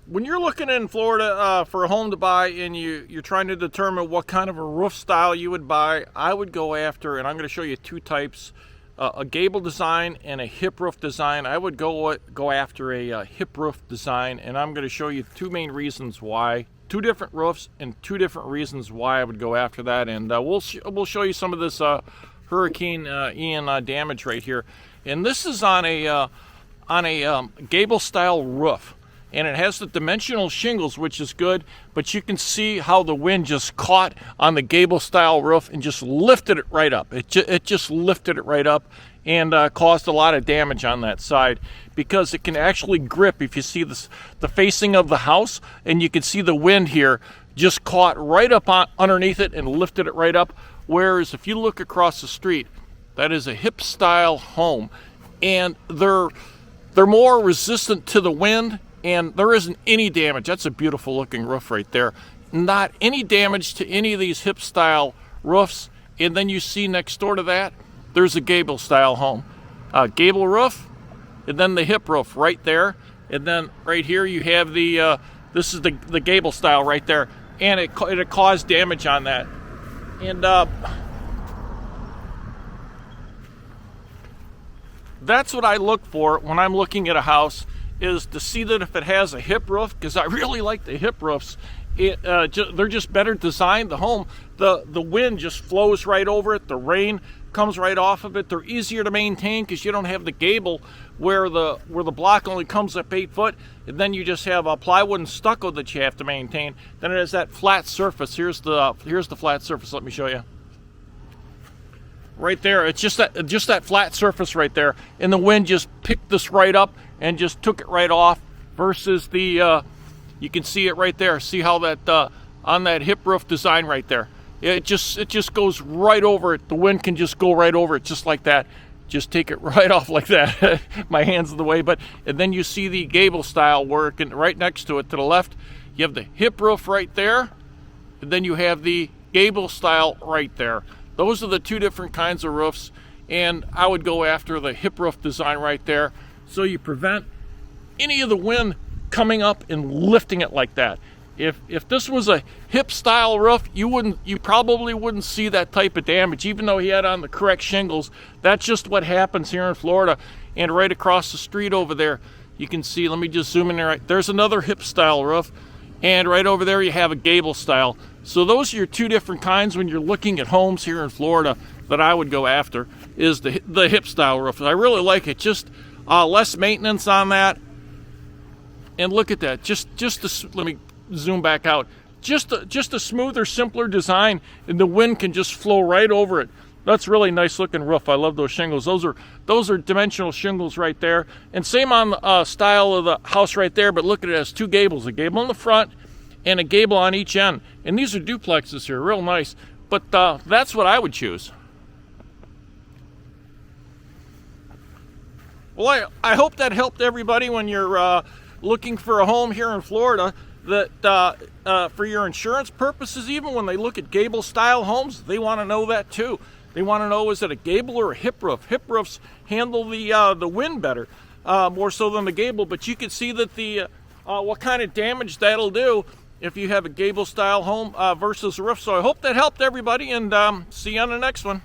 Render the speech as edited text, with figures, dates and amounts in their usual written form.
When you're looking in Florida for a home to buy and you're trying to determine what kind of a roof style you would buy, I would go after, and I'm going to show you two types, a gable design and a hip roof design. I would go after a hip roof design, and I'm going to show you two main reasons why. Two different roofs and two different reasons why I would go after that, and we'll show you some of this Hurricane Ian damage right here. And this is on a gable style roof. And it has the dimensional shingles, which is good, but you can see how the wind just caught on the gable style roof and just lifted it right up. It just lifted it right up and caused a lot of damage on that side, because it can actually grip. If you see this, the facing of the house, and you can see the wind here just caught right up underneath it and lifted it right up. Whereas if you look across the street, that is a hip style home, and they're more resistant to the wind. And there isn't any damage. That's a beautiful looking roof right there. Not any damage to any of these hip style roofs. And then you see next door to that, there's a gable style home. Gable roof, and then the hip roof right there. And then right here you have this is the gable style right there. And it caused damage on that. And that's what I look for when I'm looking at a house, is to see that if it has a hip roof, because I really like the hip roofs. They're just better designed. The home, the wind just flows right over it. The rain comes right off of it. They're easier to maintain because you don't have the gable where the block only comes up 8 foot, and then you just have a plywood and stucco that you have to maintain. Then it has that flat surface. Here's the flat surface. Let me show you. Right there, it's just that flat surface right there, and the wind just picked this right up and just took it right off. Versus the, you can see it right there. See how that on that hip roof design right there, it just goes right over it. The wind can just go right over it just like that. Just take it right off like that. My hand's in the way, and then you see the gable style work, and right next to it to the left, you have the hip roof right there, and then you have the gable style right there. Those are the two different kinds of roofs, and I would go after the hip roof design right there, so you prevent any of the wind coming up and lifting it like that. If this was a hip style roof, you probably wouldn't see that type of damage, even though he had on the correct shingles. That's just what happens here in Florida. And right across the street over there, you can see, let me just zoom in there, right, there's another hip style roof, and right over there you have a gable style. So those are your two different kinds when you're looking at homes here in Florida that I would go after, is the hip style roof. I really like it. Just less maintenance on that. And look at that. Let me zoom back out. Just a smoother, simpler design, and the wind can just flow right over it. That's really nice looking roof. I love those shingles. Those are dimensional shingles right there. And same on the style of the house right there, but look at it, it has two gables. A gable in the front and a gable on each end. And these are duplexes here, real nice. But that's what I would choose. Well, I hope that helped everybody when you're looking for a home here in Florida. That for your insurance purposes, even when they look at gable style homes, they want to know that too. They want to know, is it a gable or a hip roof? Hip roofs handle the wind better, more so than the gable. But you can see that what kind of damage that'll do if you have a gable style home versus a roof. So I hope that helped everybody, and see you on the next one.